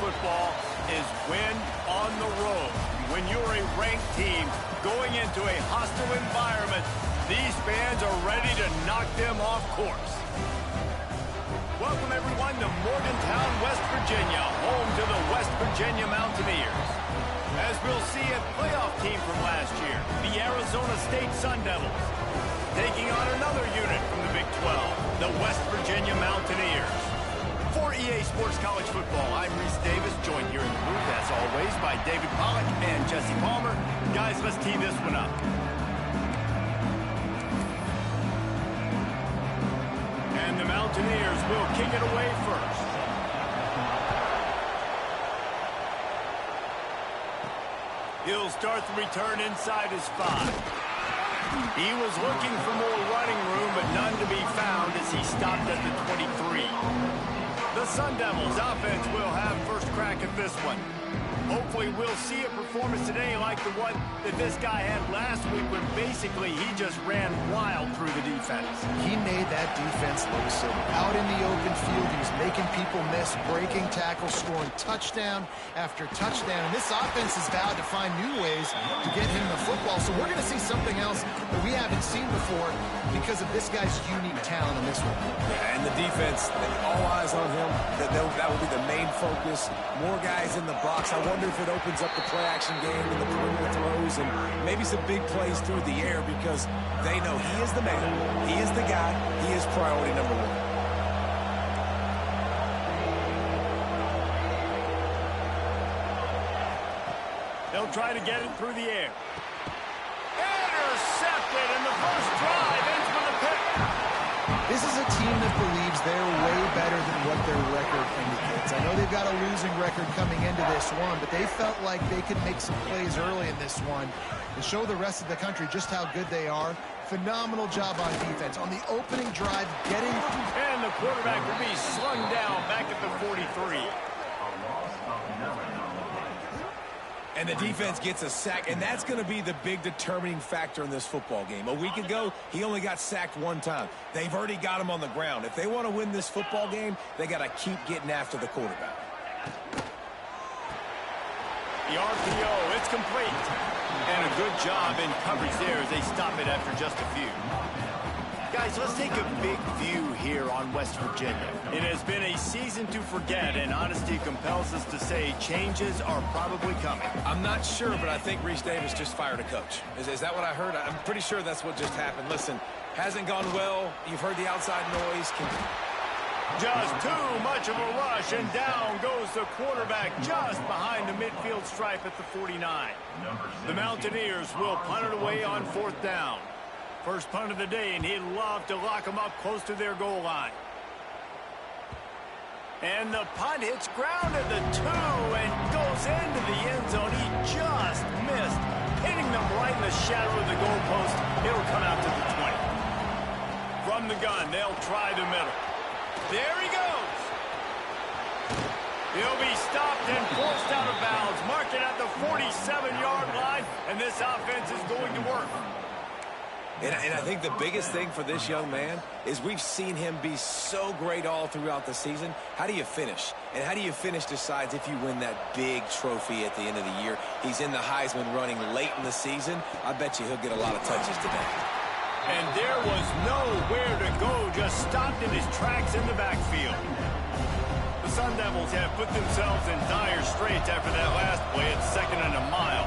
football is win on the road. When you're a ranked team going into a hostile environment, these fans are ready to knock them off course. Welcome, everyone, to Morgantown, West Virginia, home to the West Virginia Mountaineers. As we'll see, a playoff team from last year, the Arizona State Sun Devils, taking on another unit from the Big 12, the West Virginia Mountaineers. For EA Sports College Football, I'm Reese Davis, joined here in the booth, as always, by David Pollack and Jesse Palmer. Guys, let's tee this one up. And the Mountaineers will kick it away first. He'll start the return inside his 5. He was looking for more running room, but none to be found as he stopped at the 23. The Sun Devils offense will have first crack at this one. Hopefully we'll see a performance today like the one that this guy had last week when basically he just ran wild through the defense. He made that defense look silly. Out in the open field, he was making people miss, breaking tackles, scoring touchdown after touchdown. And this offense is vowed to find new ways to get him the football. So we're going to see something else that we haven't seen before because of this guy's unique talent in this one. Yeah, and the defense, all eyes on him. That will be the main focus. More guys in the box. I wonder if it opens up the play-action game and the perimeter throws and maybe some big plays through the air because they know he is the man. He is the guy. He is priority number 1. They'll try to get it through the air. Intercepted, and the first drive ends with a pick. This is a team that believes they're way better than what their record indicates. I know they've got a losing record coming into this one, but they felt like they could make some plays early in this one and show the rest of the country just how good they are. Phenomenal job on defense. On the opening drive, getting... And the quarterback will be slung down back at the 43. And the defense gets a sack, and that's going to be the big determining factor in this football game. A week ago, he only got sacked 1 time. They've already got him on the ground. If they want to win this football game, they got to keep getting after the quarterback. The RPO, it's complete. And a good job in coverage there as they stop it after just a few. Guys, let's take a big view here on West Virginia. It has been a season to forget, and honesty compels us to say changes are probably coming. I'm not sure, but I think Reese Davis just fired a coach. Is that what I heard? I'm pretty sure that's what just happened. Listen, hasn't gone well. You've heard the outside noise. Just too much of a rush, and down goes the quarterback just behind the midfield stripe at the 49. The Mountaineers will punt it away on 4th down. First punt of the day, and he'd love to lock them up close to their goal line. And the punt hits ground at the 2 and goes into the end zone. He just missed, hitting them right in the shadow of the goalpost. It'll come out to the 20. From the gun, they'll try the middle. There he goes. He'll be stopped and forced out of bounds. Mark it at the 47-yard line, and this offense is going to work. And I think the biggest thing for this young man is we've seen him be so great all throughout the season. How do you finish? And how do you finish decides if you win that big trophy at the end of the year. He's in the Heisman running late in the season. I bet you he'll get a lot of touches today. And there was nowhere to go, just stopped in his tracks in the backfield. The Sun Devils have put themselves in dire straits after that last play at 2nd and a mile.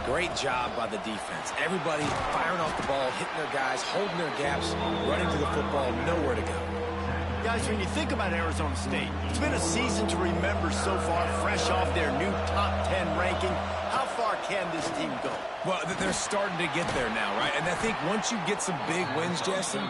Great job by the defense. Everybody firing off the ball, hitting their guys, holding their gaps, running to the football, nowhere to go. Guys, when you think about Arizona State, it's been a season to remember so far, fresh off their new top 10 ranking. How far can this team go? Well, they're starting to get there now, right? And I think once you get some big wins, Jesse,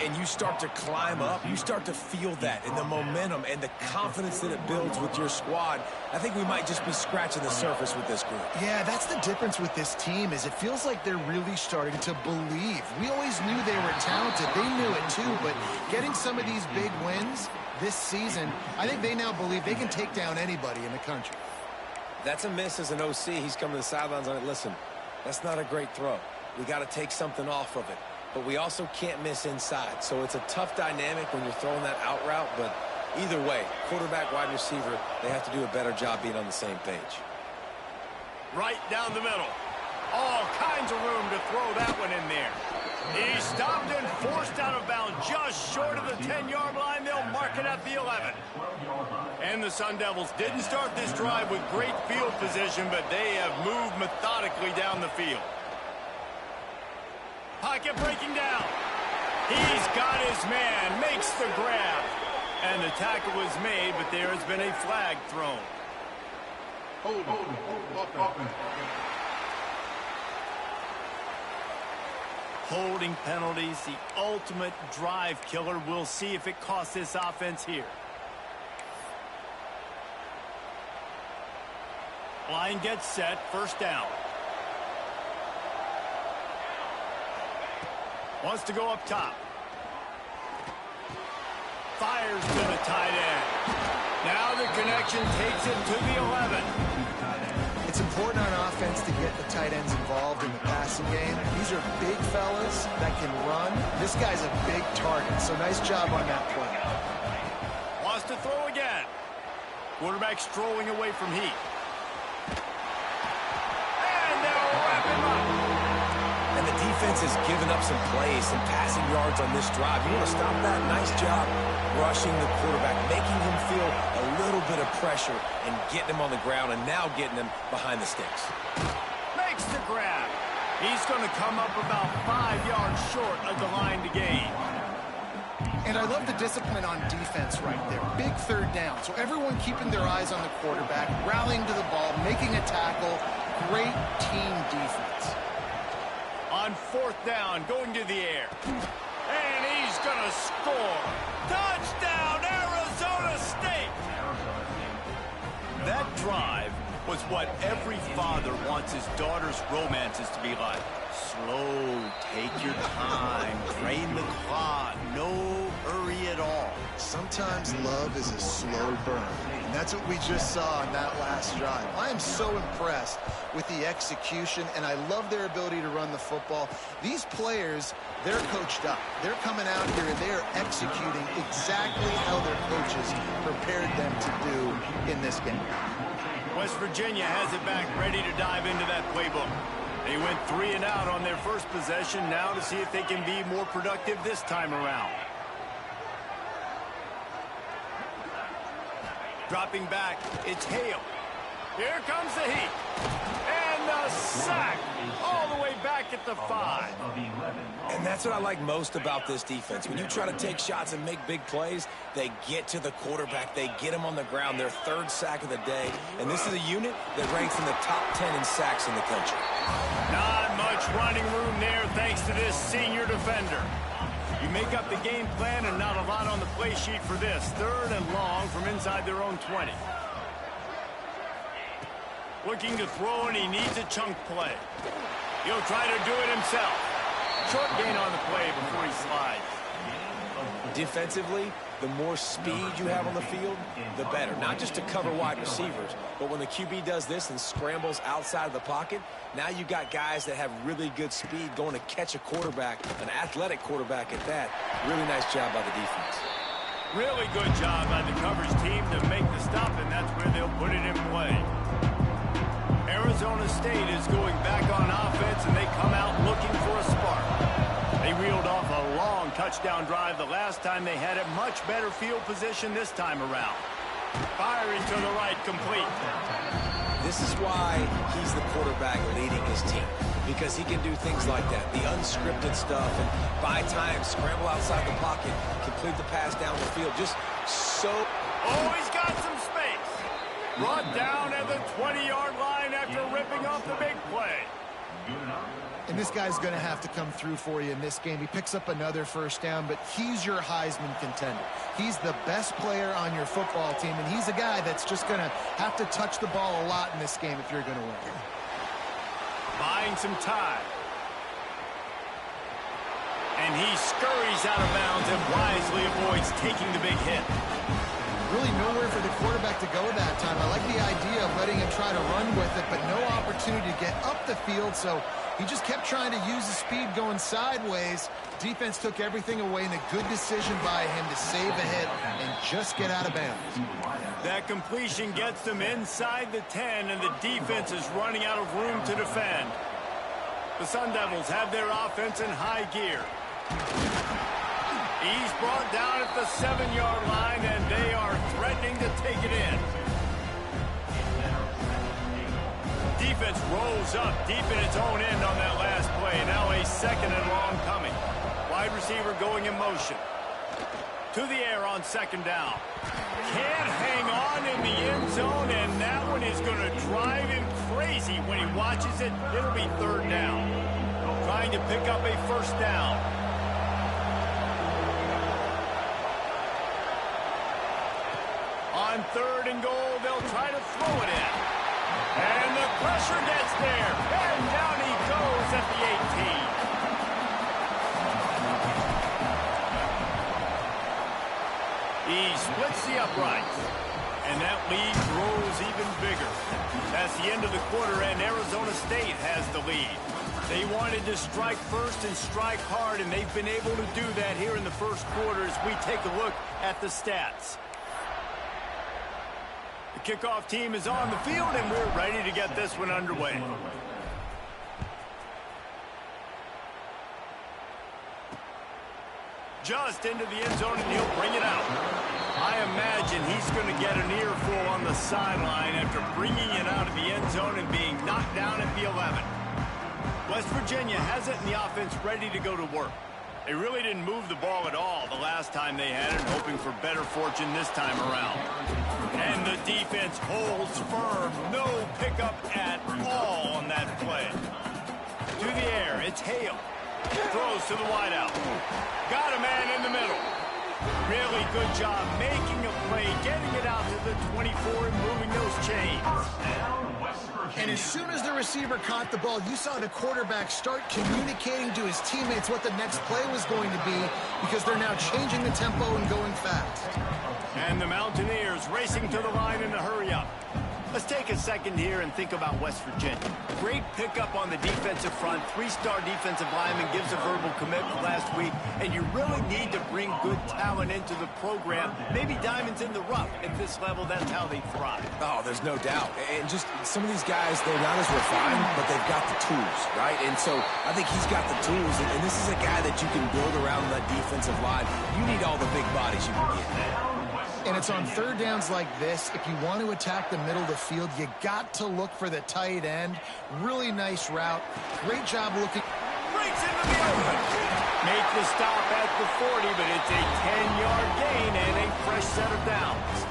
and you start to climb up, you start to feel that and the momentum and the confidence that it builds with your squad. I think we might just be scratching the surface with this group. Yeah, that's the difference with this team is it feels like they're really starting to believe. We always knew they were talented. They knew it too, but getting some of these big wins this season, I think they now believe they can take down anybody in the country. That's a miss as an OC. He's coming to the sidelines on it. Listen, that's not a great throw. We got to take something off of it. But we also can't miss inside. So it's a tough dynamic when you're throwing that out route. But Either way, quarterback, wide receiver, they have to do a better job being on the same page. Right down the middle. All kinds of room to throw that one in there. He's stopped and forced out of bounds just short of the 10-yard line. They'll mark it at the 11. And the Sun Devils didn't start this drive with great field position, but they have moved methodically down the field. Pocket breaking down. He's got his man, makes the grab. And the tackle was made, but there has been a flag thrown. Holding penalties, the ultimate drive killer. We'll see if it costs this offense here. Line gets set, first down. Wants to go up top. Fires to the tight end. Now the connection takes it to the 11. It's important on offense to get the tight ends involved in the passing game. These are big fellas that can run. This guy's a big target, so nice job on that play. Wants to throw again. Quarterback strolling away from Heath. And they'll wrap him up. And the defense has given up some plays, some passing yards on this drive. You want to stop that? Nice job rushing the quarterback, making him feel a little bit of pressure and getting him on the ground and now getting him behind the sticks. Makes the grab. He's going to come up about 5 yards short of the line to gain. And I love the discipline on defense right there. Big third down. So everyone keeping their eyes on the quarterback, rallying to the ball, making a tackle. Great team defense. On fourth down, going to the air. And he's going to score. Touchdown, Arizona State! That drive was what every father wants his daughter's romances to be like. Slow, take your time, drain the clock, no hurry at all. Sometimes love is a slow burn, and that's what we just saw on that last drive. I am so impressed with the execution, and I love their ability to run the football. These players, they're coached up. They're coming out here, and they're executing exactly how their coaches prepared them to do in this game. West Virginia has it back, ready to dive into that playbook. They went 3 and out on their first possession, now to see if they can be more productive this time around. Dropping back, it's Hale. Here comes the Heat. And the sack all the way back at the 5. And that's what I like most about this defense. When you try to take shots and make big plays, they get to the quarterback. They get him on the ground, their 3rd sack of the day. And this is a unit that ranks in the top 10 in sacks in the country. Not much running room there thanks to this senior defender. You make up the game plan and not a lot on the play sheet for this. 3rd and long from inside their own 20. Looking to throw, and he needs a chunk play. He'll try to do it himself. Short gain on the play before he slides. Defensively, the more speed you have on the field, the better. Not just to cover wide receivers, but when the QB does this and scrambles outside of the pocket, now you got guys that have really good speed going to catch a quarterback, an athletic quarterback at that. Really nice job by the defense. Really good job by the coverage team to make the stop, and that's where they'll put it in play. Arizona State is going back on offense, and they come out looking for a spark. They reeled off a long touchdown drive the last time they had it. Much better field position this time around. Firing to the right, complete. This is why he's the quarterback leading his team, because he can do things like that, the unscripted stuff, and buy time, scramble outside the pocket, complete the pass down the field. Just so... Oh, he's got some space. Brought down at the 20-yard line after ripping off the big play. And this guy's going to have to come through for you in this game. He picks up another first down, but he's your Heisman contender. He's the best player on your football team, and he's a guy that's just going to have to touch the ball a lot in this game if you're going to win. Buying some time. And he scurries out of bounds and wisely avoids taking the big hit. Really nowhere for the quarterback to go that time. I like the idea of letting him try to run with it, but no opportunity to get up the field, so He just kept trying to use his speed going sideways. Defense took everything away, and a good decision by him to save a hit and just get out of bounds. That completion gets them inside the 10, and the defense is running out of room to defend. The Sun Devils have their offense in high gear. He's brought down at the 7-yard line, and they are threatening to take it in. Defense rolls up deep in its own end on that last play. Now a 2nd and long coming. Wide receiver going in motion. To the air on 2nd down. Can't hang on in the end zone, and that one is going to drive him crazy when he watches it. It'll be 3rd down. Trying to pick up a 1st down. On 3rd and goal, they'll try to throw it in. And the pressure gets there. And down he goes at the 18. He splits the uprights. And that lead grows even bigger. That's the end of the quarter, and Arizona State has the lead. They wanted to strike first and strike hard, and they've been able to do that here in the first quarter as we take a look at the stats. The kickoff team is on the field, and we're ready to get this one underway. Just into the end zone, and he'll bring it out. I imagine he's going to get an earful on the sideline after bringing it out of the end zone and being knocked down at the 11. West Virginia has it, and the offense ready to go to work. They really didn't move the ball at all the last time they had it, hoping for better fortune this time around. And the defense holds firm. No pickup at all on that play. To the air, it's Hale. Throws to the wideout. Got a man in the middle. Really good job making a play, getting it out to the 24 and moving those chains. And as soon as the receiver caught the ball, you saw the quarterback start communicating to his teammates what the next play was going to be, because they're now changing the tempo and going fast. And the Mountaineers racing to the line in a hurry-up. Let's take a second here and think about West Virginia. Great pickup on the defensive front. 3-star defensive lineman gives a verbal commitment last week, and you really need to bring good talent into the program. Maybe diamonds in the rough. At this level, that's how they thrive. Oh, there's no doubt. And just some of these guys, they're not as refined, but they've got the tools, right? And so I think he's got the tools, and this is a guy that you can build around that defensive line. You need all the big bodies you can get. And it's on 3rd downs like this. If you want to attack the middle of the field, you got to look for the tight end. Really nice route. Great job looking. Breaks into the open. Make the stop at the 40, but it's a 10-yard gain and a fresh set of downs.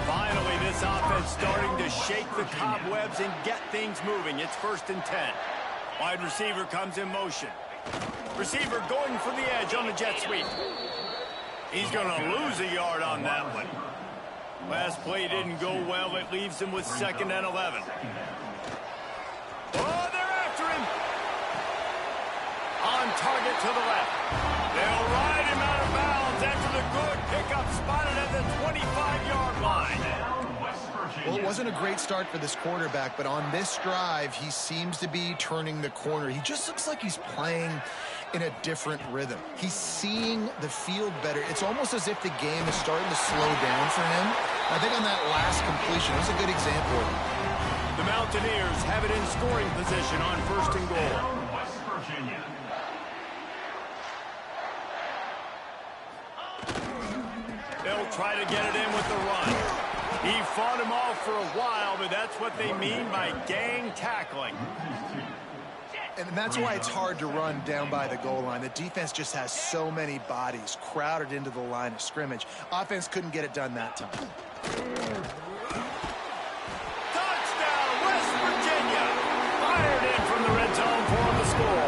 Finally, this offense starting to shake the cobwebs and get things moving. It's 1st and 10. Wide receiver comes in motion. Receiver going for the edge on the jet sweep. He's going to lose a yard on that one. Last play didn't go well. It leaves him with 2nd and 11. Oh, they're after him. On target to the left. They'll ride him out of bounds after the good pickup spotted at the 25-yard line. Well, it wasn't a great start for this quarterback, but on this drive, he seems to be turning the corner. He just looks like he's playing in a different rhythm. He's seeing the field better. It's almost as if the game is starting to slow down for him. I think on that last completion, it was a good example. The Mountaineers have it in scoring position on 1st and goal. West Virginia. They'll try to get it in with the run. He fought him off for a while, but that's what they mean by gang tackling. And that's why it's hard to run down by the goal line. The defense just has so many bodies crowded into the line of scrimmage. Offense couldn't get it done that time. Touchdown, West Virginia! Fired in from the red zone for the score.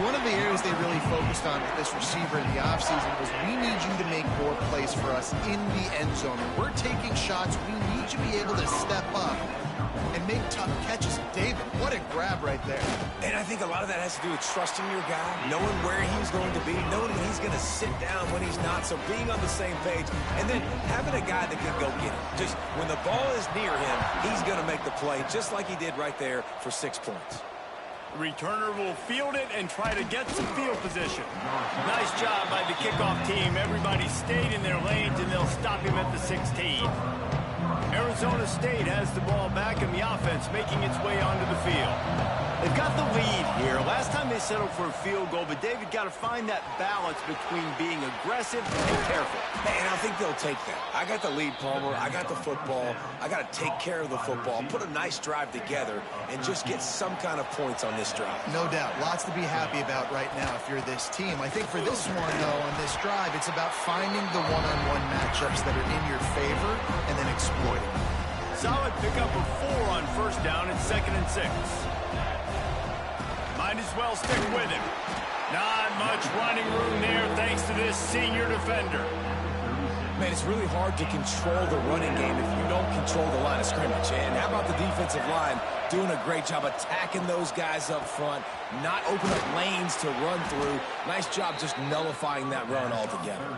One of the areas they really focused on with this receiver in the offseason was, we need you to make more plays for us in the end zone. When we're taking shots, we need you to be able to step up and and make tough catches. David, what a grab right there. And I think a lot of that has to do with trusting your guy, knowing where he's going to be, knowing when he's going to sit down, when he's not, so being on the same page, and then having a guy that can go get it. Just when the ball is near him, he's going to make the play, just like he did right there for 6 points. The returner will field it and try to get some field position. Nice job by the kickoff team. Everybody stayed in their lanes, and they'll stop him at the 16. Arizona State has the ball back, and the offense making its way onto the field. They've got the lead here. Last time they settled for a field goal, but David got to find that balance between being aggressive and careful. And I think they'll take that. I got the lead, Palmer. I got the football. I got to take care of the football, put a nice drive together, and just get some kind of points on this drive. No doubt. Lots to be happy about right now if you're this team. I think for this one, though, on this drive, it's about finding the one-on-one matchups that are in your favor and then exploiting them. Solid pickup of 4 on first down and 2nd and 6. Might as well stick with him. Not much running room there thanks to this senior defender. Man, it's really hard to control the running game if you don't control the line of scrimmage. And how about the defensive line doing a great job attacking those guys up front, not opening up lanes to run through. Nice job just nullifying that run altogether.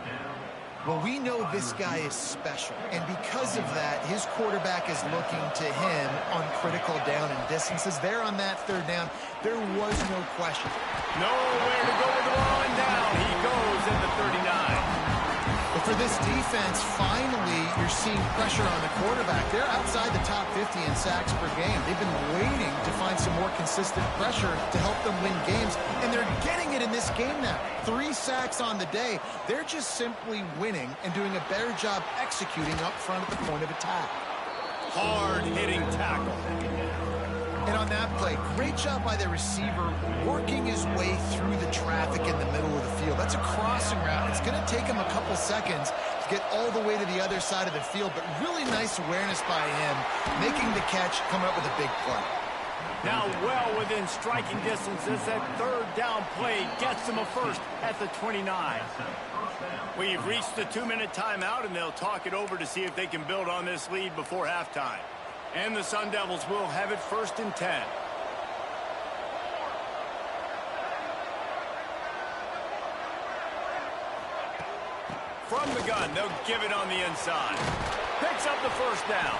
Well, we know this guy is special, and because of that, his quarterback is looking to him on critical down and distances. There on that 3rd down, there was no question. Nowhere to go with the ball, and down he goes at the 39. But for this defense, finally, you're seeing pressure on the quarterback. They're outside the top 50 in sacks per game. They've been waiting to find some more consistent pressure to help them win games, and they're getting it in this game now. 3 sacks on the day. They're just simply winning and doing a better job executing up front at the point of attack. Hard-hitting tackle. And on that play, great job by the receiver working his way through the traffic in the middle of the field. That's a crossing route. It's going to take him a couple seconds to get all the way to the other side of the field, but really nice awareness by him, making the catch, coming up with a big play. Now well within striking distance as that 3rd down play gets them a first at the 29. We've reached the 2-minute timeout, and they'll talk it over to see if they can build on this lead before halftime. And the Sun Devils will have it 1st and 10. From the gun, they'll give it on the inside. Picks up the 1st down.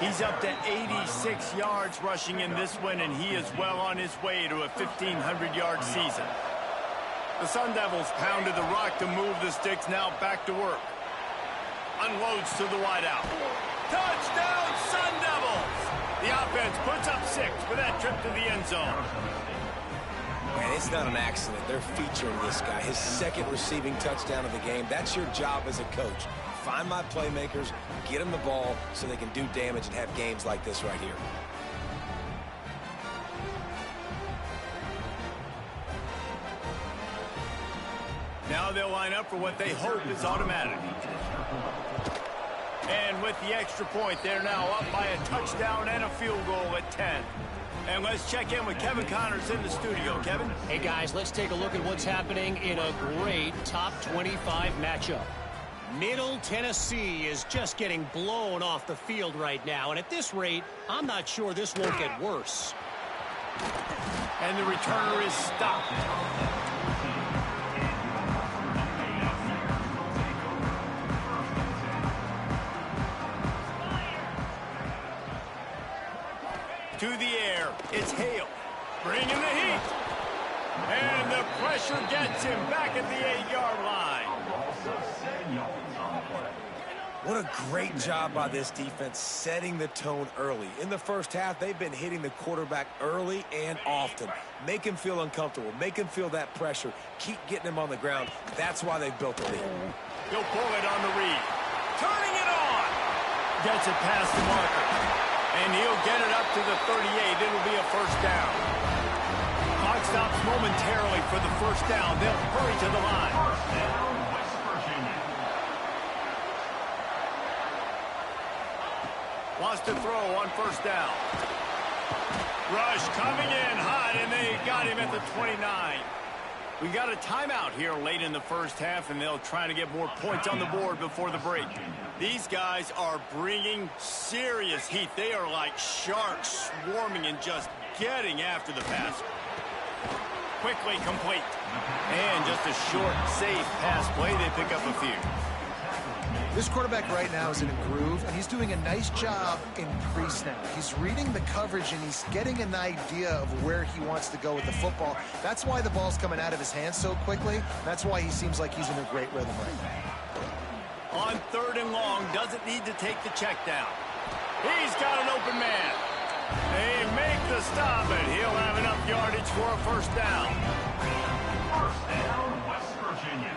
He's up to 86 yards rushing in this one, and he is well on his way to a 1,500-yard season. The Sun Devils pounded the rock to move the sticks, now back to work. Unloads to the wideout. Touchdown, Sun Devils! The offense puts up 6 for that trip to the end zone. Man, it's not an accident. They're featuring this guy. His 2nd receiving touchdown of the game. That's your job as a coach. Find my playmakers, get them the ball so they can do damage and have games like this right here. Now they'll line up for what they hope is automatic. And with the extra point, they're now up by a touchdown and a field goal at 10. And let's check in with Kevin Connors in the studio. Kevin? Hey, guys, let's take a look at what's happening in a great top 25 matchup. Middle Tennessee is just getting blown off the field right now. And at this rate, I'm not sure this won't get worse. And the returner is stopped. To the air, it's Hale, bringing the heat. And the pressure gets him back at the 8-yard line. What a great job by this defense setting the tone early. In the first half, they've been hitting the quarterback early and often. Make him feel uncomfortable. Make him feel that pressure. Keep getting him on the ground. That's why they've built the lead. He'll pull it on the read. Turning it on. Gets it past the marker. And he'll get it up to the 38. It'll be a 1st down. Clock stops momentarily for the 1st down. They'll hurry to the line. Wants to throw on 1st down. Rush coming in hot, and they got him at the 29. We got a timeout here late in the first half, and they'll try to get more points on the board before the break. These guys are bringing serious heat. They are like sharks swarming and just getting after the pass. Quickly complete. And just a short, safe pass play. They pick up a few. This quarterback right now is in a groove, and he's doing a nice job in pre-snap. He's reading the coverage, and he's getting an idea of where he wants to go with the football. That's why the ball's coming out of his hands so quickly. That's why he seems like he's in a great rhythm right now. On 3rd and long, doesn't need to take the check down. He's got an open man. They make the stop, and he'll have enough yardage for a first down. First down, West Virginia.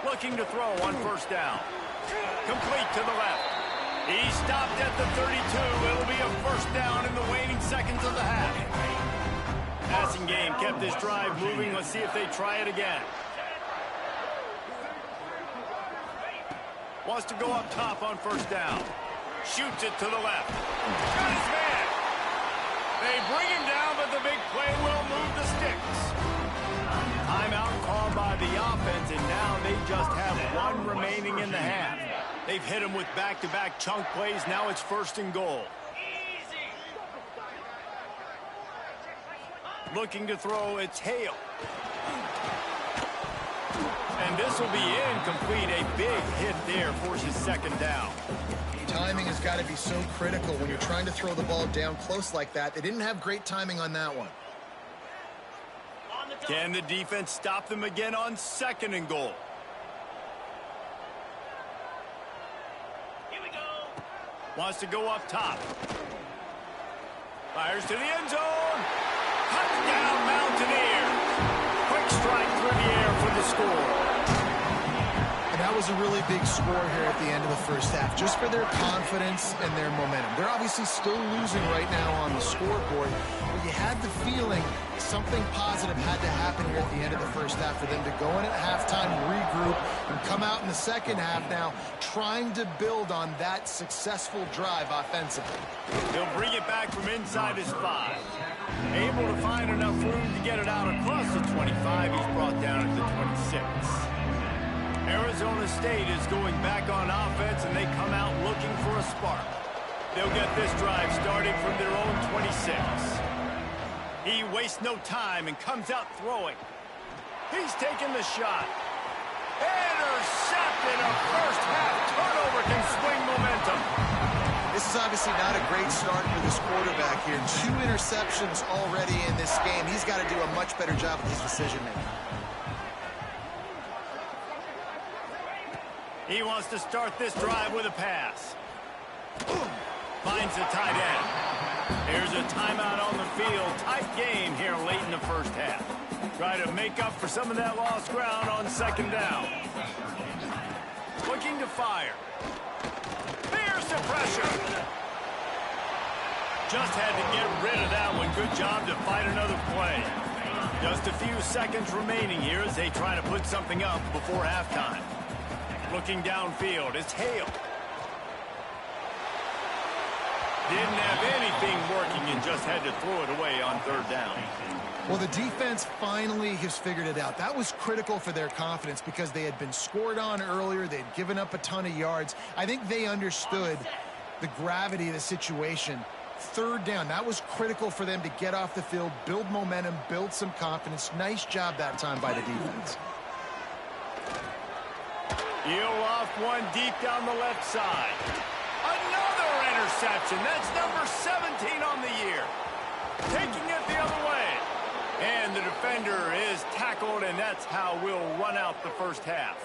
Looking to throw on 1st down. Complete to the left. He stopped at the 32. It'll be a first down in the waning seconds of the half. Passing game kept this drive moving. Let's see if they try it again. Wants to go up top on 1st down. Shoots it to the left. Got his man. They bring him down, but the big play will move the sticks. Timeout called by the offense, and now they just have one remaining in the half. They've hit him with back-to-back chunk plays. Now it's 1st and goal. Looking to throw, it's Hale. And this will be incomplete. A big hit there forces 2nd down. Timing has got to be so critical when you're trying to throw the ball down close like that. They didn't have great timing on that one. Can the defense stop them again on 2nd and goal? Here we go. Wants to go up top. Fires to the end zone. Touchdown, Mountaineers. Quick strike through the air for the score. And that was a really big score here at the end of the first half, just for their confidence and their momentum. They're obviously still losing right now on the scoreboard, but you had the feeling something positive had to happen here at the end of the first half for them to go in at halftime, regroup, and come out in the second half now trying to build on that successful drive offensively. He'll bring it back from inside his 5. Able to find enough room to get it out across the 25. He's brought down at the 26. Arizona State is going back on offense, and they come out looking for a spark. They'll get this drive started from their own 26. He wastes no time and comes out throwing. He's taking the shot. Intercepted. A first half turnover can swing momentum. This is obviously not a great start for this quarterback here. 2 interceptions already in this game. He's got to do a much better job with his decision-making. He wants to start this drive with a pass. Finds the tight end. Here's a timeout on the field. Tight game here late in the first half. Try to make up for some of that lost ground on 2nd down. Looking to fire. There's the pressure. Just had to get rid of that one. Good job to fight another play. Just a few seconds remaining here as they try to put something up before halftime. Looking downfield, it's Hale. Didn't have anything working and just had to throw it away on 3rd down. Well, the defense finally has figured it out. That was critical for their confidence because they had been scored on earlier. They'd given up a ton of yards. I think they understood the gravity of the situation. 3rd down, that was critical for them to get off the field, build momentum, build some confidence. Nice job that time by the defense. He'll off one deep down the left side. Another interception. That's number 17 on the year. Taking it the other way. And the defender is tackled, and that's how we'll run out the first half.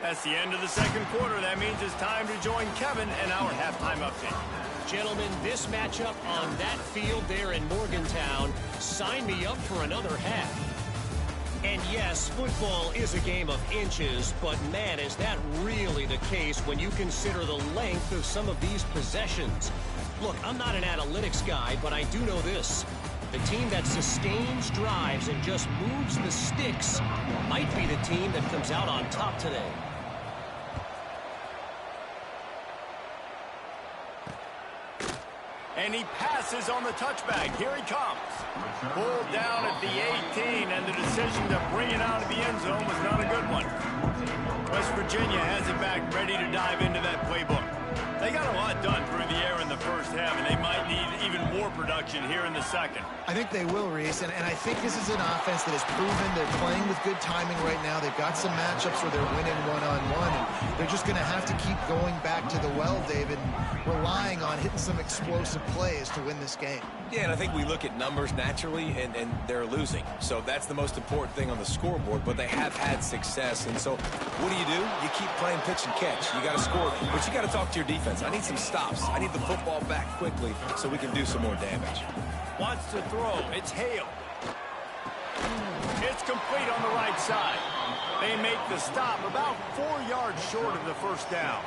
That's the end of the 2nd quarter. That means it's time to join Kevin and our halftime update. Gentlemen, this matchup on that field there in Morgantown, sign me up for another half. And yes, football is a game of inches, but man, is that really the case when you consider the length of some of these possessions. Look, I'm not an analytics guy, but I do know this. The team that sustains drives and just moves the sticks might be the team that comes out on top today. And he passes on the touchback. Here he comes. Pulled down at the 18, and the decision to bring it out of the end zone was not a good one. West Virginia has it back, ready to dive into that playbook. They got a lot done through the air in the first half, and they might need even more production here in the second. I think they will, Reese, and I think this is an offense that has proven they're playing with good timing right now. They've got some matchups where they're winning one-on-one, and they're just going to have to keep going back to the well, David, and relying on hitting some explosive plays to win this game. Yeah, and I think we look at numbers naturally, and they're losing. So that's the most important thing on the scoreboard, but they have had success. And so what do? You keep playing pitch and catch. You got to score, but you got to talk to your defense. I need some stops. I need the football back quickly so we can do some more damage. Wants to throw. It's Hale. It's complete on the right side. They make the stop about 4 yards short of the first down.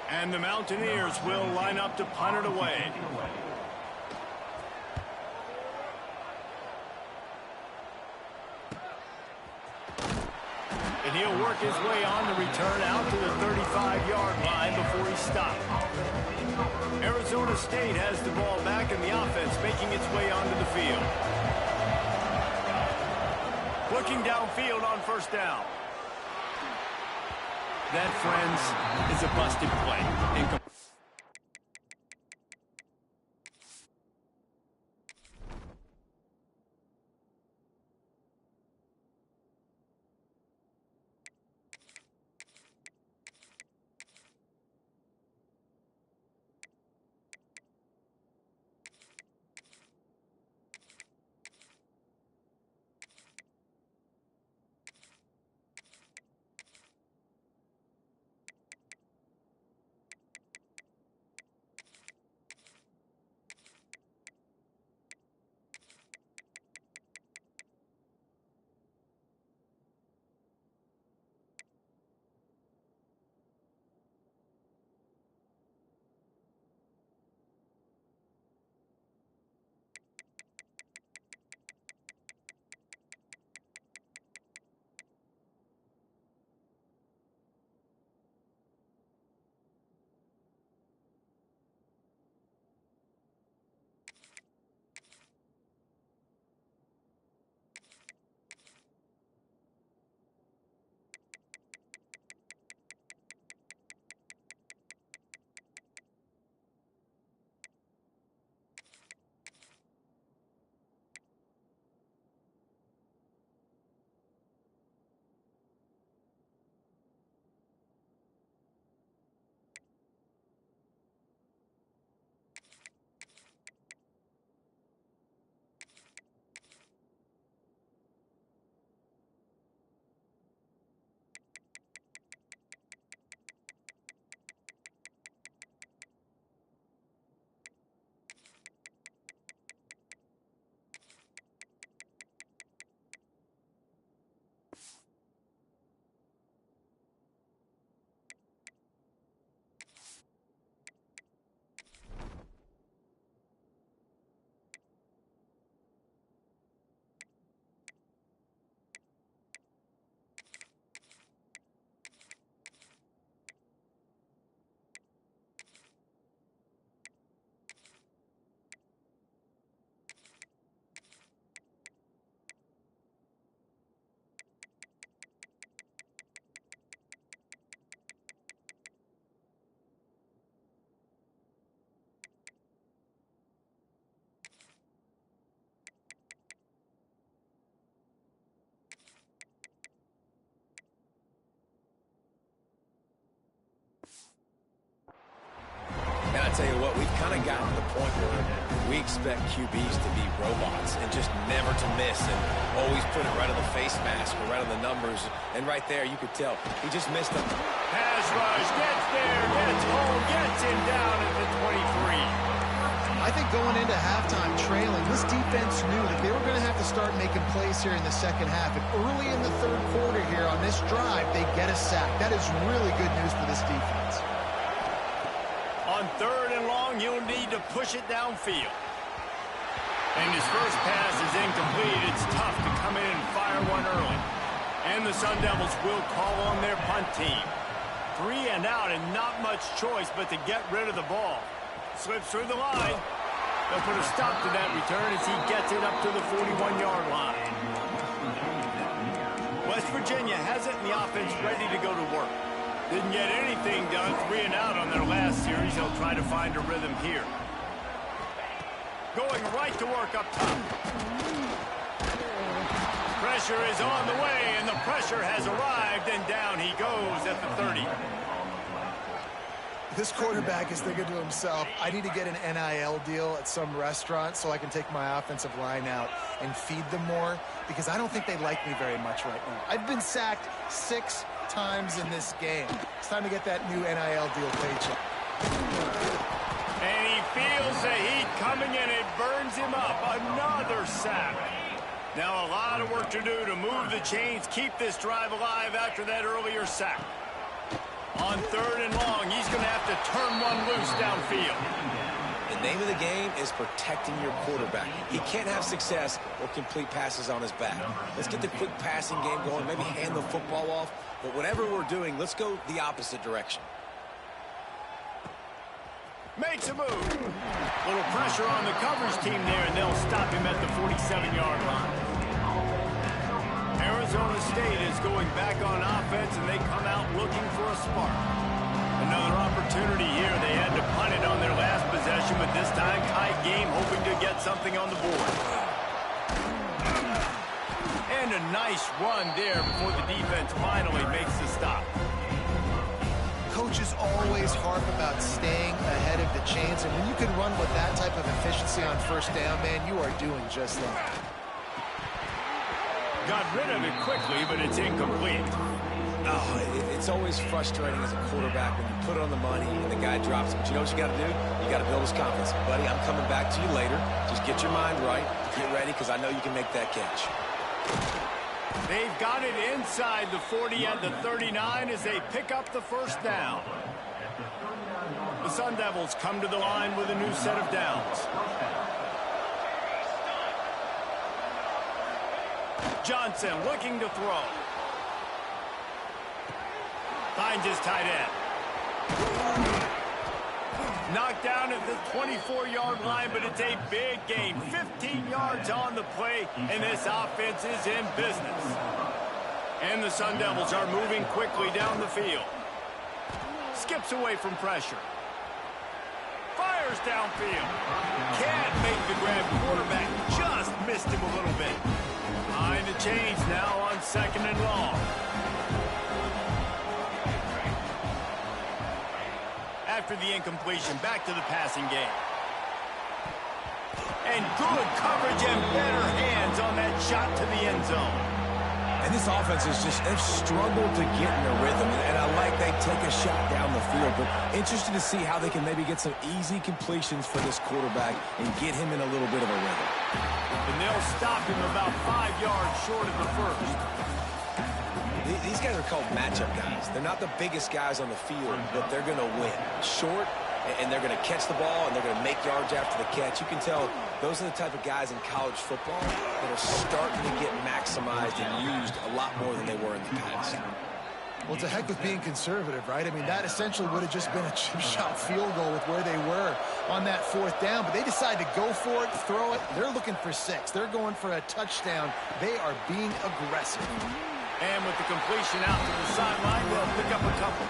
And the Mountaineers will line up to punt it away. And he'll work his way on the return out to the 35-yard line before he stopped. Arizona State has the ball back in the offense, making its way onto the field. Looking downfield on first down. That, friends, is a busted play. Tell you what, we've kind of gotten to the point where we expect QBs to be robots and just never to miss and always put it right on the face mask or right on the numbers. And right there, you could tell he just missed them. Pass rush, gets there, gets home, gets him down at the 23. I think going into halftime trailing, this defense knew that they were going to have to start making plays here in the second half. And early in the third quarter here on this drive, they get a sack. That is really good news for this defense. On third and long, you'll need to push it downfield. And his first pass is incomplete. It's tough to come in and fire one early. And the Sun Devils will call on their punt team. 3 and out and not much choice but to get rid of the ball. Slips through the line. They'll put a stop to that return as he gets it up to the 41-yard line. West Virginia has it in the offense ready to go to work. Didn't get anything done, 3 and out on their last series. They'll try to find a rhythm here. Going right to work up top. Pressure is on the way, and the pressure has arrived, and down he goes at the 30. This quarterback is thinking to himself, I need to get an NIL deal at some restaurant so I can take my offensive line out and feed them more, because I don't think they like me very much right now. I've been sacked 6 times in this game. It's time to get that new NIL deal paycheck. And he feels the heat coming in. It burns him up. Another sack. Now a lot of work to do to move the chains, keep this drive alive after that earlier sack. On 3rd and long, he's going to have to turn one loose downfield. The name of the game is protecting your quarterback. He can't have success or complete passes on his back. Let's get the quick passing game going, maybe hand the football off. But whatever we're doing, let's go the opposite direction. Makes a move. Little pressure on the coverage team there, and they'll stop him at the 47-yard line. Arizona State is going back on offense, and they come out looking for a spark. Another opportunity here. They had to punt it on their last possession, but this time tight game, hoping to get something on the board. And a nice run there before the defense finally makes the stop. Coaches always harp about staying ahead of the chains, and when you can run with that type of efficiency on 1st down, man, you are doing just that. Got rid of it quickly, but it's incomplete. Oh, it's always frustrating as a quarterback when you put it on the money and the guy drops it. But you know what you got to do? You got to build his confidence. Buddy, I'm coming back to you later. Just get your mind right. Get ready, because I know you can make that catch. They've got it inside the 40 and the 39 as they pick up the 1st down. The Sun Devils come to the line with a new set of downs. Johnson looking to throw. Finds his tight end. Knocked down at the 24-yard line, but it's a big gain. 15 yards on the play, and this offense is in business. And the Sun Devils are moving quickly down the field. Skips away from pressure. Fires downfield. Can't make the grab. Quarterback just missed him a little bit. Behind the chains now on 2nd and long. After the incompletion, back to the passing game. And good coverage and better hands on that shot to the end zone. And this offense is they've struggled to get in a rhythm. And I like they take a shot down the field. But interested to see how they can maybe get some easy completions for this quarterback and get him in a little bit of a rhythm. And they'll stop him about 5 yards short of the 1st. These guys are called matchup guys. They're not the biggest guys on the field, but they're going to win. Short, and they're going to catch the ball, and they're going to make yards after the catch. You can tell those are the type of guys in college football that are starting to get maximized and used a lot more than they were in the past. Well, to heck with being conservative, right? I mean, that essentially would have just been a chip shot field goal with where they were on that 4th down, but they decided to go for it, throw it. They're looking for 6. They're going for a touchdown. They are being aggressive. And with the completion out to the sideline, they'll pick up a couple.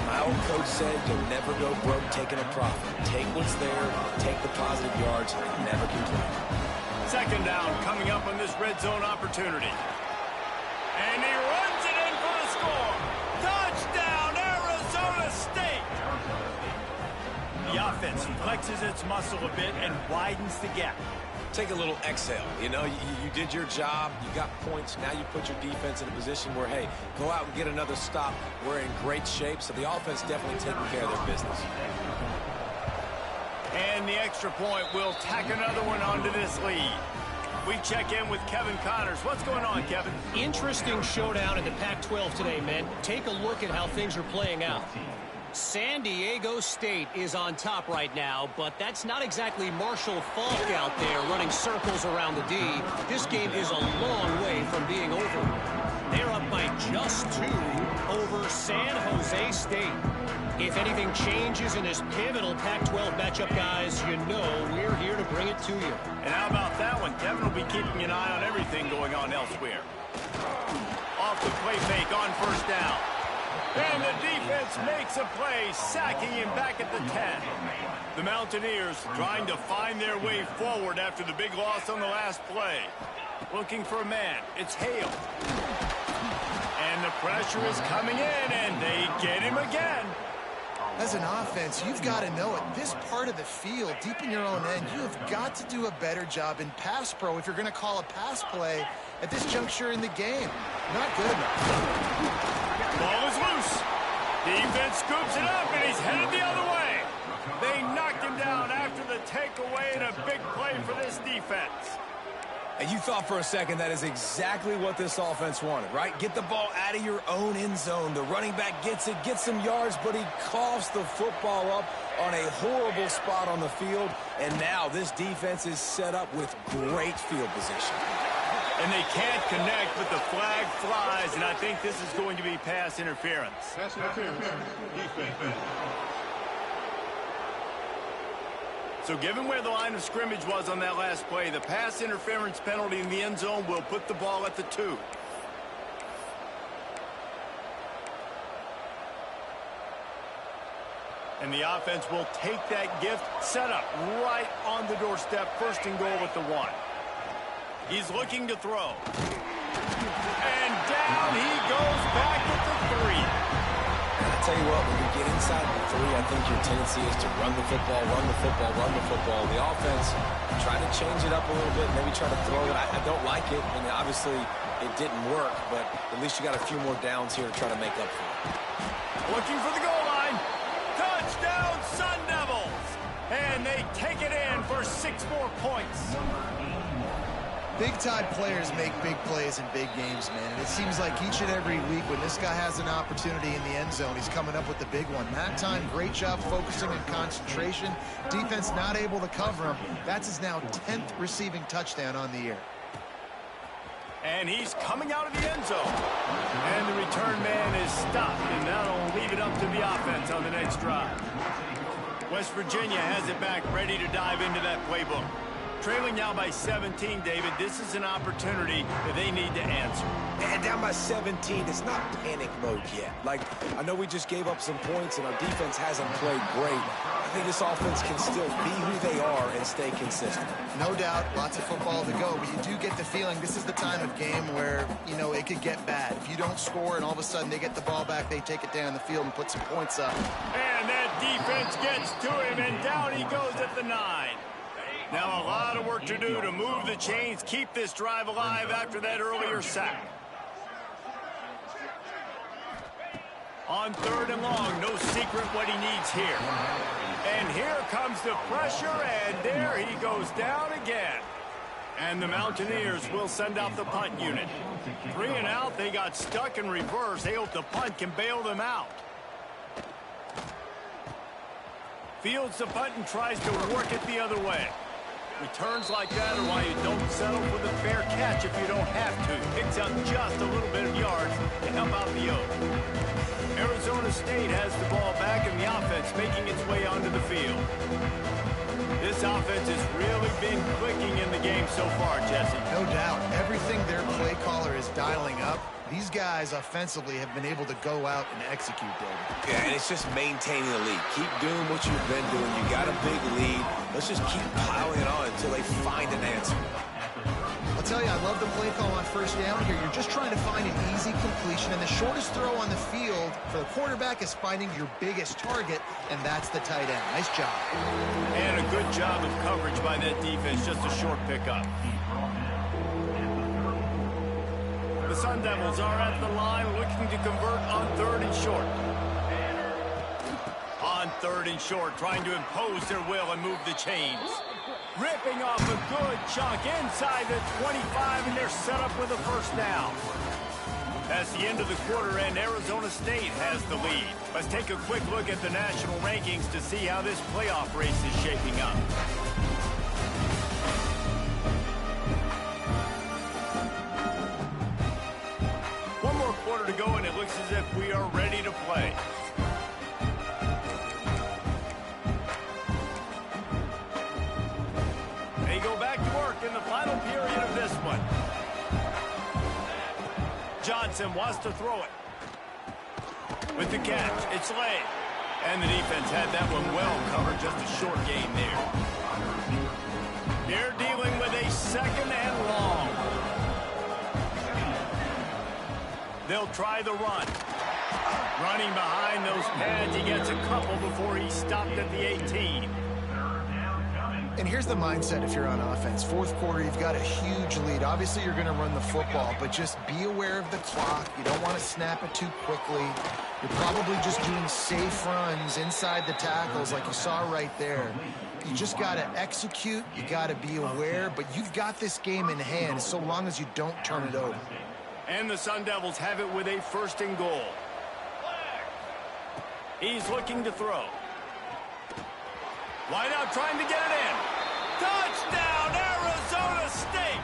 My old coach said you'll never go broke taking a profit. Take what's there, take the positive yards, and never complain. 2nd down coming up on this red zone opportunity. And he runs it in for the score. Touchdown, Arizona State. The offense flexes its muscle a bit and widens the gap. Take a little exhale. You know, you did your job. You got points. Now you put your defense in a position where, hey, go out and get another stop. We're in great shape, so the offense definitely taking care of their business. And the extra point will tack another one onto this lead. We check in with Kevin Connors. What's going on, Kevin? Interesting showdown in the Pac-12 today, men. Take a look at how things are playing out. San Diego State is on top right now, but that's not exactly Marshall Faulk out there running circles around the D. This game is a long way from being over. They're up by just 2 over San Jose State. If anything changes in this pivotal Pac-12 matchup, guys, you know we're here to bring it to you. And how about that one? Kevin will be keeping an eye on everything going on elsewhere. Off the play fake on first down. And the defense makes a play, sacking him back at the 10. The Mountaineers trying to find their way forward after the big loss on the last play. Looking for a man. It's Hale. And the pressure is coming in, and they get him again. As an offense, you've got to know at this part of the field, deep in your own end, you have got to do a better job in pass pro if you're going to call a pass play at this juncture in the game. Not good enough. Ball is loose. Defense scoops it up, and he's headed the other way. They knocked him down after the takeaway, and a big play for this defense. And you thought for a second that is exactly what this offense wanted, right? Get the ball out of your own end zone. The running back gets it, gets some yards, but he coughs the football up on a horrible spot on the field. And now this defense is set up with great field position. And they can't connect, but the flag flies, and I think this is going to be pass interference. Pass interference. Defense. So given where the line of scrimmage was on that last play, the pass interference penalty in the end zone will put the ball at the 2. And the offense will take that gift, set up right on the doorstep, first and goal at the 1. He's looking to throw. And down he goes back at the 3. I tell you what, when you get inside the 3, I think your tendency is to run the football, run the football, run the football. The offense, try to change it up a little bit, maybe try to throw it. I don't like it, and obviously it didn't work, but at least you got a few more downs here to try to make up for it. Looking for the goal line. Touchdown, Sun Devils! And they take it in for 6 more points. Big-time players make big plays in big games, man. And it seems like each and every week when this guy has an opportunity in the end zone, he's coming up with the big one. That time, great job focusing and concentration. Defense not able to cover him. That's his now 10th receiving touchdown on the year. And he's coming out of the end zone. And the return man is stopped, and that'll leave it up to the offense on the next drive. West Virginia has it back, ready to dive into that playbook. Trailing now by 17, David. This is an opportunity that they need to answer. And down by 17, it's not panic mode yet. Like, I know we just gave up some points and our defense hasn't played great. I think this offense can still be who they are and stay consistent. No doubt, lots of football to go, but you do get the feeling this is the time of game where, you know, it could get bad. If you don't score and all of a sudden they get the ball back, they take it down the field and put some points up. And that defense gets to him, and down he goes at the 9. Now a lot of work to do to move the chains, keep this drive alive after that earlier sack. On 3rd and long, no secret what he needs here. And here comes the pressure, and there he goes down again. And the Mountaineers will send out the punt unit. 3 and out, they got stuck in reverse. They hope the punt can bail them out. Fields the punt and tries to work it the other way. Returns like that are why you don't settle for the fair catch if you don't have to. Picks up just a little bit of yards to help out the Oak. Arizona State has the ball back and the offense making its way onto the field. This offense has really been clicking in the game so far, Jesse. No doubt. Everything their play caller is dialing up, these guys offensively have been able to go out and execute, David. Yeah, and it's just maintaining the lead. Keep doing what you've been doing. You got a big lead. Let's just keep piling it on until they find an answer. I'll tell you, I love the play call on first down here. You're just trying to find an easy completion, and the shortest throw on the field for the quarterback is finding your biggest target, and that's the tight end. Nice job. And a good job of coverage by that defense, just a short pickup. The Sun Devils are at the line looking to convert on 3rd and short. On 3rd and short, trying to impose their will and move the chains. Ripping off a good chunk inside the 25, and they're set up with a first down. That's the end of the quarter, and Arizona State has the lead. Let's take a quick look at the national rankings to see how this playoff race is shaping up. One more quarter to go, and it looks as if we are ready to play. clock in the final period of this one. Johnson wants to throw it. With the catch, it's laid. And the defense had that one well covered, just a short gain there. They're dealing with a second and long. They'll try the run. Running behind those pads, he gets a couple before he stopped at the 18. And here's the mindset if you're on offense. Fourth quarter, you've got a huge lead. Obviously, you're going to run the football, but just be aware of the clock. You don't want to snap it too quickly. You're probably just doing safe runs inside the tackles like you saw right there. You just got to execute. You got to be aware, but you've got this game in hand so long as you don't turn it over. And the Sun Devils have it with a first and goal. He's looking to throw. Wide out trying to get it in. Touchdown, Arizona State!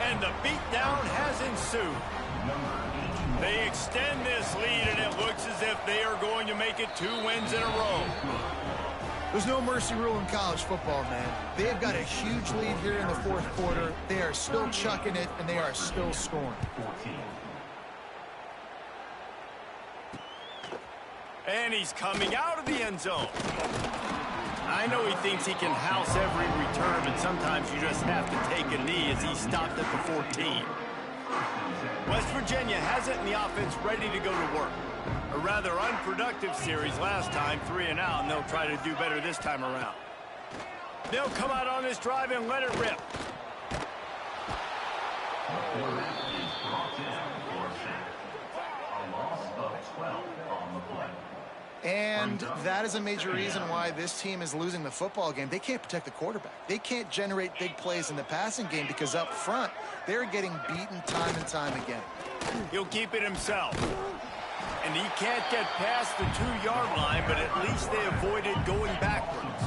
And the beatdown has ensued. They extend this lead, and it looks as if they are going to make it 2 wins in a row. There's no mercy rule in college football, man. They've got a huge lead here in the fourth quarter. They are still chucking it, and they are still scoring. And he's coming out of the end zone. I know he thinks he can house every return, but sometimes you just have to take a knee as he stopped at the 14. West Virginia has it in the offense ready to go to work. A rather unproductive series last time, 3 and out, and they'll try to do better this time around. They'll come out on this drive and let it rip. And that is a major reason why this team is losing the football game. They can't protect the quarterback. They can't generate big plays in the passing game because up front, they're getting beaten time and time again. He'll keep it himself. And he can't get past the 2-yard line, but at least they avoided going backwards.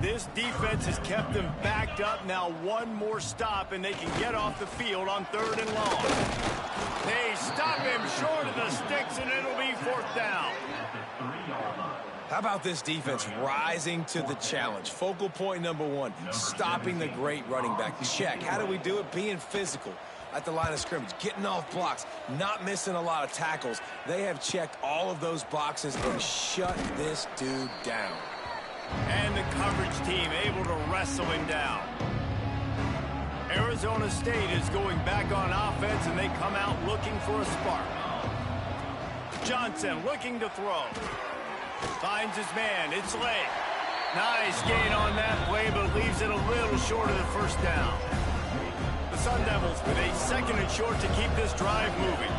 This defense has kept them backed up. Now one more stop, and they can get off the field on 3rd and long. They stop him short of the sticks, and it'll be 4th down. How about this defense rising to the challenge? Focal point number 1, stopping the great running back. Check. How do we do it? Being physical at the line of scrimmage, getting off blocks, not missing a lot of tackles. They have checked all of those boxes and shut this dude down. And the coverage team able to wrestle him down. Arizona State is going back on offense, and they come out looking for a spark. Johnson looking to throw. Finds his man. It's late. Nice gain on that play, but leaves it a little short of the 1st down. The Sun Devils with a 2nd and short to keep this drive moving.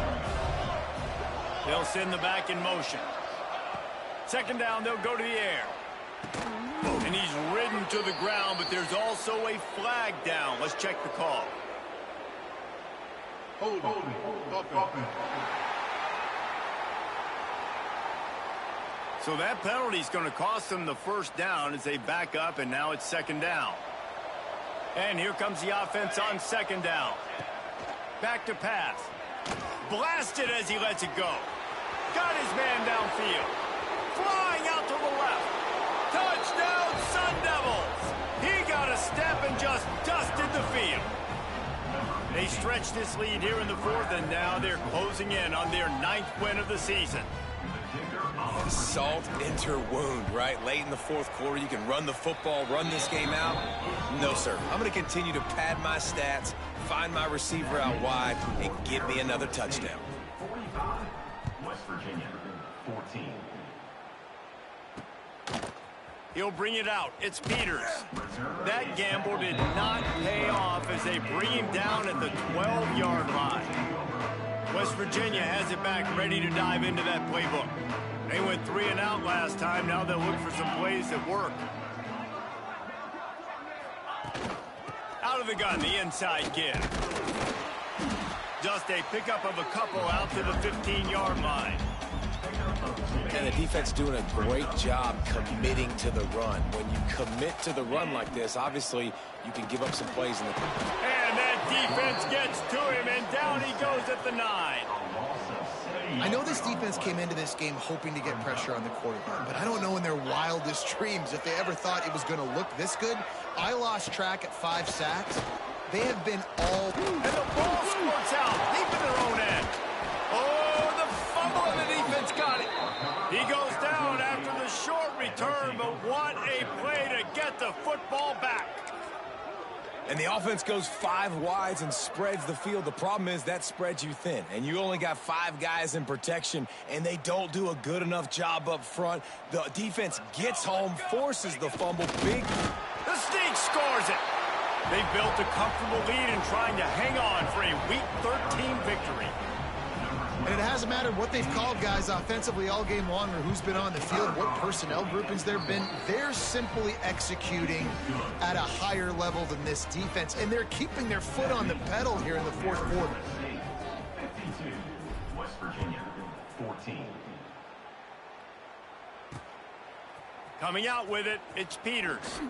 They'll send the back in motion. 2nd down, they'll go to the air. And he's ridden to the ground, but there's also a flag down. Let's check the call. Hold. So that penalty is going to cost them the 1st down as they back up, and now it's 2nd down. And here comes the offense on 2nd down. Back to pass. Blasted as he lets it go. Got his man downfield. Flying out to the left. Touchdown, Sun Devils! He got a step and just dusted the field. They stretched this lead here in the 4th, and now they're closing in on their 9th win of the season. Salt into wound, right? Late in the 4th quarter, you can run the football, run this game out. No, sir. I'm going to continue to pad my stats, find my receiver out wide, and give me another touchdown. 45, West Virginia, 14. He'll bring it out. It's Peters. That gamble did not pay off as they bring him down at the 12-yard line. West Virginia has it back, ready to dive into that playbook. They went 3 and out last time. Now they'll look for some plays that work. Out of the gun, the inside kid. Just a pickup of a couple out to the 15-yard line. And the defense doing a great job committing to the run. When you commit to the run like this, obviously you can give up some plays in the... And that defense gets to him, and down he goes at the 9. I know this defense came into this game hoping to get pressure on the quarterback, but I don't know in their wildest dreams if they ever thought it was going to look this good. I lost track at 5 sacks. They have been all... And the ball squirts out deep in their own end. Oh, the fumble, and the defense got it. He goes down after the short return, but what a play to get the football back. And the offense goes 5 wides and spreads the field. The problem is that spreads you thin, and you only got 5 guys in protection, and they don't do a good enough job up front. The defense gets home, forces the fumble. The Sneak scores it. They've built a comfortable lead and trying to hang on for a Week 13 victory. And it hasn't mattered what they've called guys offensively all game long or who's been on the field, what personnel groupings there have been. They're simply executing at a higher level than this defense, and they're keeping their foot on the pedal here in the fourth quarter. 52, West Virginia, 14. Coming out with it, it's Peters.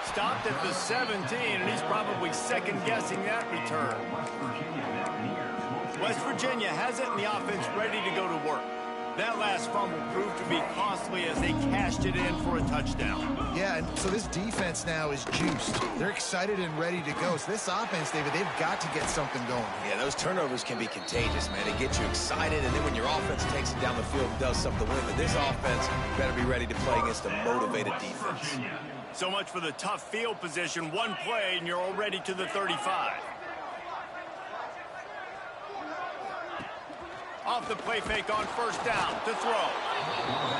Stopped at the 17, and he's probably second-guessing that return. West Virginia has it, and the offense ready to go to work. That last fumble proved to be costly as they cashed it in for a touchdown. Yeah, and so this defense now is juiced. They're excited and ready to go. So this offense, David, they've got to get something going. Yeah, those turnovers can be contagious, man. They get you excited, and then when your offense takes it down the field and does something with it, this offense better be ready to play against a motivated defense. So much for the tough field position. One play, and you're already to the 35. Off the play fake on first down to throw.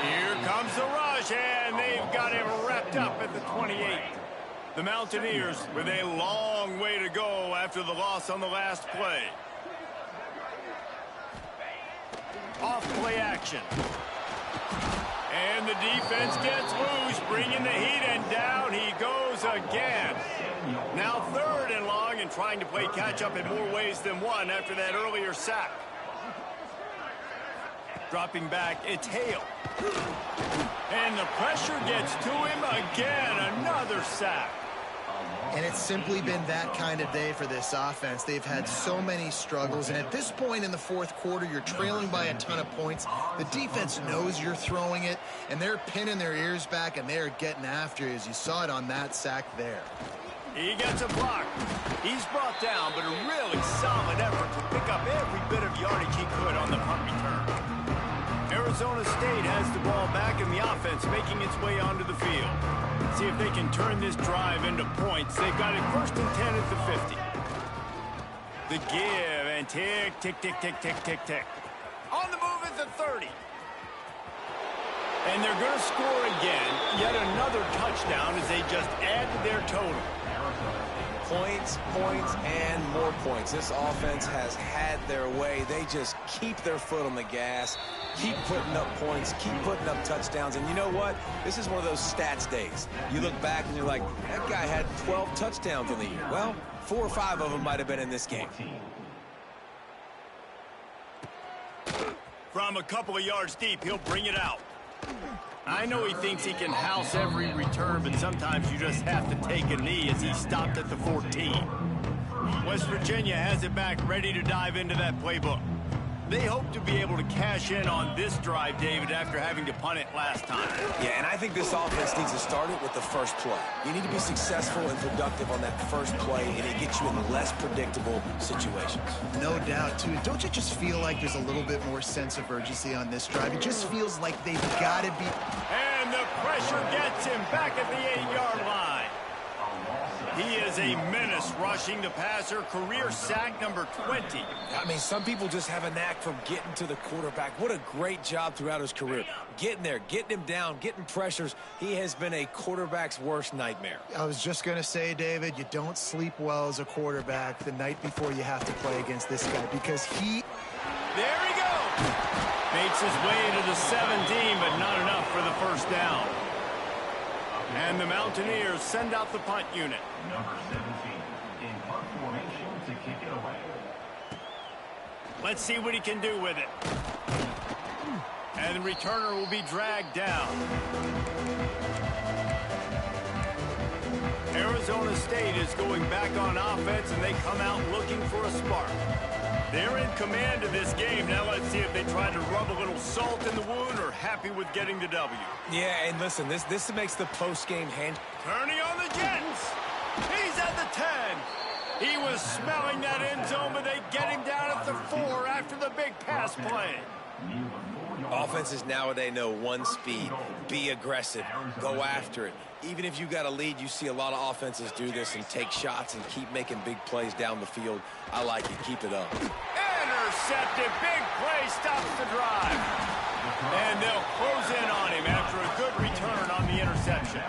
Here comes the rush, and they've got him wrapped up at the 28. The Mountaineers with a long way to go after the loss on the last play. Off play action. And the defense gets loose, bringing the heat, and down he goes again. Now 3rd and long, and trying to play catch-up in more ways than one after that earlier sack. Dropping back, it's Hale. And the pressure gets to him again, another sack. And it's simply been that kind of day for this offense. They've had so many struggles, and at this point in the fourth quarter, you're trailing by a ton of points. The defense knows you're throwing it, and they're pinning their ears back, and they're getting after you, as you saw it on that sack there. He gets a block. He's brought down, but a really solid effort to pick up every bit of yardage he could on the punt return. Arizona State has the ball back, and the offense making its way onto the field. See if they can turn this drive into points. They've got it 1st and 10 at the 50. The give, and tick, tick, tick, tick, tick, tick, tick. On the move at the 30. And they're going to score again. Yet another touchdown as they just add to their total. Points, points, and more points. This offense has had their way. They just keep their foot on the gas, keep putting up points, keep putting up touchdowns. And you know what? This is one of those stats days. You look back and you're like, that guy had 12 touchdowns in the year. Well, 4 or 5 of them might have been in this game. From a couple of yards deep, he'll bring it out. I know he thinks he can house every return, but sometimes you just have to take a knee as he stopped at the 14. West Virginia has it back, ready to dive into that playbook. They hope to be able to cash in on this drive, David, after having to punt it last time. Yeah, and I think this offense needs to start it with the first play. You need to be successful and productive on that first play, and it gets you in less predictable situations. No doubt, too. Don't you just feel like there's a little bit more sense of urgency on this drive? It just feels like they've got to be... And the pressure gets him back at the 8-yard line. He is a menace rushing the passer, career sack number 20. I mean, some people just have a knack for getting to the quarterback. What a great job throughout his career. Getting there, getting him down, getting pressures. He has been a quarterback's worst nightmare. I was just going to say, David, you don't sleep well as a quarterback the night before you have to play against this guy because he... There he goes! Makes his way to the 17, but not enough for the first down. And the Mountaineers send out the punt unit. Number 17 in punt formation to kick it away. Let's see what he can do with it. And the returner will be dragged down. Arizona State is going back on offense, and they come out looking for a spark. They're in command of this game. Now let's see if they try to rub a little salt in the wound or happy with getting the W. Yeah, and listen, this makes the post-game hand. Turning on the Jets. He's at the 10. He was smelling that end zone, but they get him down at the 4 after the big pass play. Offenses nowadays know one speed. Be aggressive. Go after it. Even if you got a lead, you see a lot of offenses do this and take shots and keep making big plays down the field. I like it. Keep it up. Intercepted. Big play stops the drive. And they'll close in on him after a good return on the interception.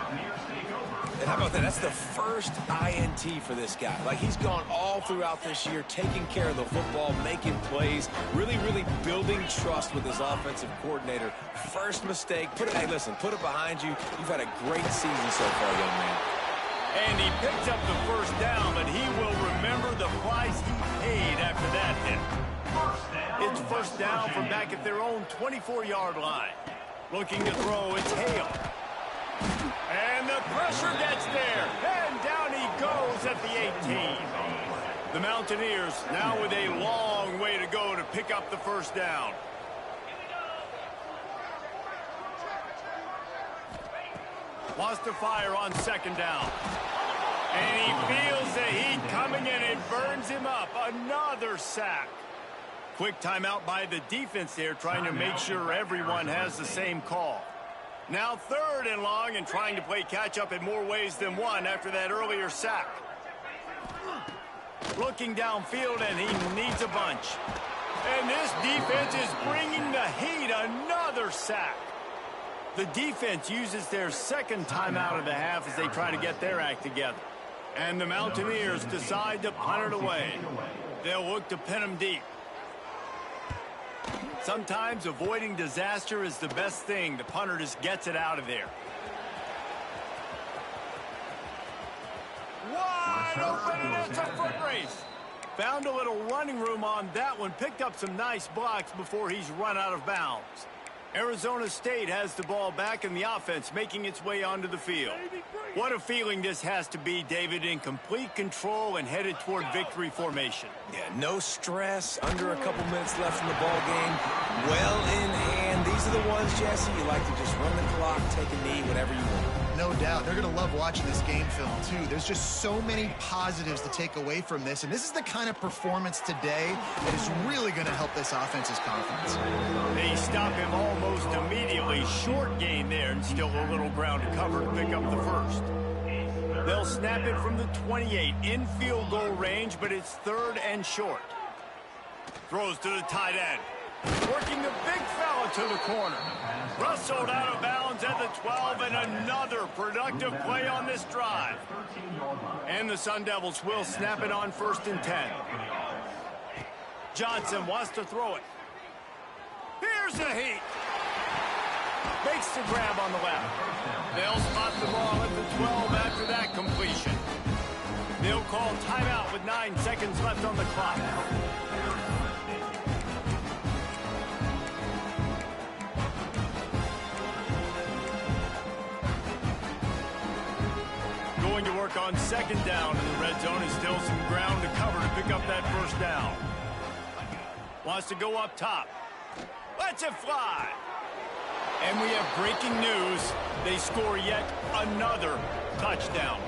And how about that? That's the first INT for this guy. Like, he's gone all throughout this year, taking care of the football, making plays, really building trust with his offensive coordinator. First mistake. Hey, listen, put it behind you. You've had a great season so far, young man. And he picks up the first down, but he will remember the price he paid after that hit. It's first down from back at their own 24-yard line. Looking to throw, it's Hale. And the pressure gets there. And down he goes at the 18. The Mountaineers now with a long way to go to pick up the first down. Wants to fire on second down. And he feels the heat coming in. It burns him up. Another sack. Quick timeout by the defense there, trying to make sure everyone has the same call. Now third and long and trying to play catch-up in more ways than one after that earlier sack. Looking downfield, and he needs a bunch. And this defense is bringing the heat. Another sack. The defense uses their second timeout of the half as they try to get their act together. And the Mountaineers decide to punt it away. They'll look to pin them deep. Sometimes avoiding disaster is the best thing. The punter just gets it out of there. Wide open, and it's a foot race. Found a little running room on that one. Picked up some nice blocks before he's run out of bounds. Arizona State has the ball back in the offense, making its way onto the field. What a feeling this has to be, David, in complete control and headed toward victory formation. Yeah, no stress, under a couple minutes left in the ball game. Well in hand. These are the ones, Jesse, you like to just run the clock, take a knee, whatever you want. No doubt. They're going to love watching this game film, too. There's just so many positives to take away from this, and this is the kind of performance today that is really going to help this offense's confidence. They stop him almost immediately. Short gain there, and still a little ground to cover to pick up the first. They'll snap it from the 28 in field goal range, but it's third and short. Throws to the tight end. Working the big fella to the corner. Rustled out of bounds at the 12, and another productive play on this drive. And the Sun Devils will snap it on first and 10. Johnson wants to throw it. Here's the heat. Makes the grab on the left. They'll spot the ball at the 12 after that completion. They'll call timeout with 9 seconds left on the clock. Going to work on second down in the red zone, and still some ground to cover to pick up that first down. Wants to go up top. Lets it fly. And we have breaking news. They score yet another touchdown.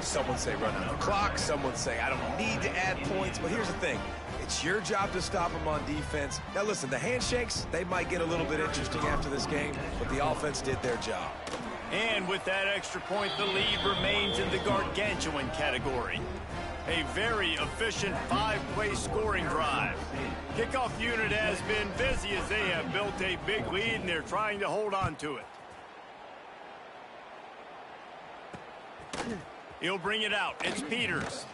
Some would say run out the clock. Some would say I don't need to add points. But here's the thing. It's your job to stop them on defense. Now, listen, the handshakes, they might get a little bit interesting after this game, but the offense did their job. And with that extra point, the lead remains in the gargantuan category. A very efficient 5-play scoring drive. Kickoff unit has been busy as they have built a big lead, and they're trying to hold on to it. He'll bring it out. It's Peters.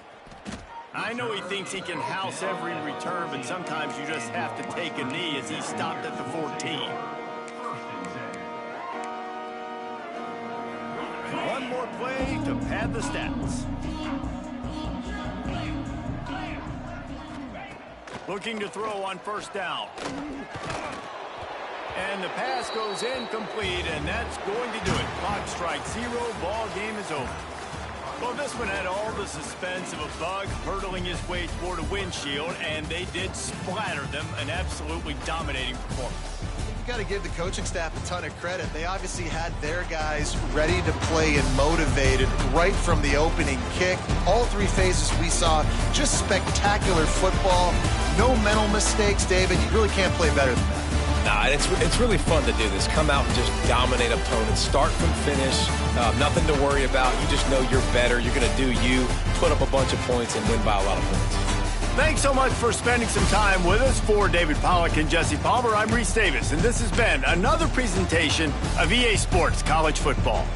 I know he thinks he can house every return, but sometimes you just have to take a knee as he stopped at the 14. One more play to pad the stats. Looking to throw on first down. And the pass goes incomplete, and that's going to do it. Clock strikes 0. Ball game is over. Well, this one had all the suspense of a bug hurtling his way toward a windshield, and they did splatter them. An absolutely dominating performance. You got to give the coaching staff a ton of credit. They obviously had their guys ready to play and motivated right from the opening kick. All three phases we saw, just spectacular football. No mental mistakes, David. You really can't play better than that. Nah, it's really fun to do this. Come out and just dominate opponents. Start from finish. Nothing to worry about. You just know you're better. You're going to do you, put up a bunch of points, and win by a lot of points. Thanks so much for spending some time with us. For David Pollack and Jesse Palmer, I'm Reese Davis, and this has been another presentation of EA Sports College Football.